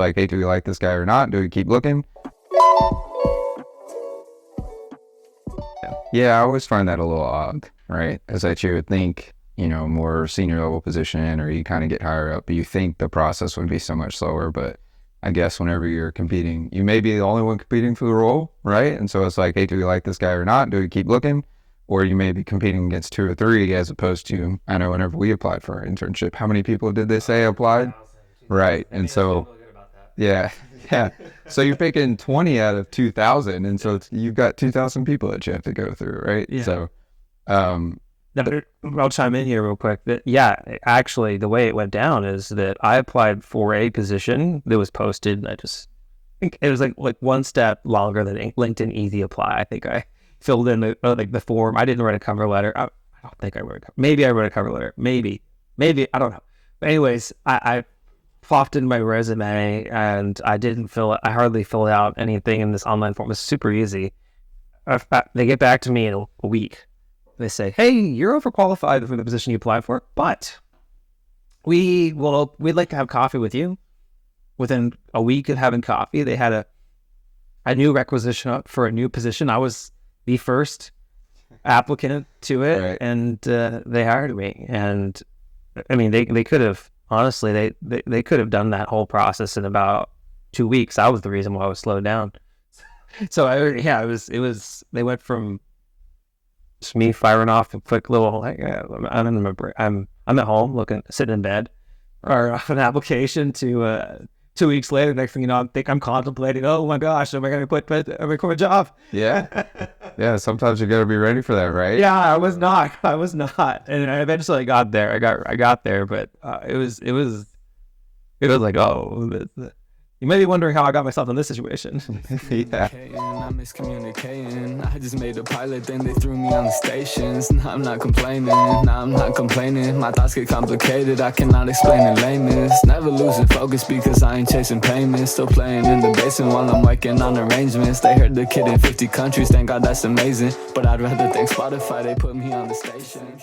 like, hey, do we like this guy or not? Do we keep looking? Yeah, I always find that a little odd, right? As that you would think, more senior level position, or you kind of get higher up, you think the process would be so much slower. But I guess whenever you're competing, you may be the only one competing for the role, right? And so it's like, hey, do we like this guy or not? Do we keep looking? Or you may be competing against 2 or 3, as opposed to, I know whenever we applied for our internship, how many people did they say applied? Right. And so, yeah. So you're picking 20 out of 2,000. And so you've got 2,000 people that you have to go through, right? Yeah. So, I'll chime in here real quick. Actually, the way it went down is that I applied for a position that was posted. I think it was like one step longer than LinkedIn Easy Apply. I think I filled in the form. I didn't write a cover letter. I don't think I wrote a cover. Maybe I wrote a cover letter. Maybe I don't know. But anyways, I plopped in my resume, and I hardly filled out anything in this online form. It was super easy. They get back to me in a week. They say, hey, you're overqualified for the position you applied for, but we'd like to have coffee with you. Within a week of having coffee, they had a new requisition up for a new position. I was the first applicant to it, right. And they hired me. And I mean, they could have, honestly, they could have done that whole process in about 2 weeks. I was the reason why I was slowed down. So they went from just me firing off a quick little, I'm at home sitting in bed, or an application to 2 weeks later. Next thing you know, I'm contemplating, oh my gosh, am I going to quit a job? Yeah. Yeah. Sometimes you got to be ready for that, right? Yeah, I was not. And I eventually got there. I got there, but it was like, oh, you may be wondering how I got myself in this situation. Yeah. I'm miscommunicating. I just made a pilot, then they threw me on the stations. Now I'm not complaining. My thoughts get complicated. I cannot explain in layman's. Never losing focus because I ain't chasing payments. Still playing in the basement while I'm working on arrangements. They heard the kid in 50 countries. Thank God that's amazing. But I'd rather thank Spotify. They put me on the station.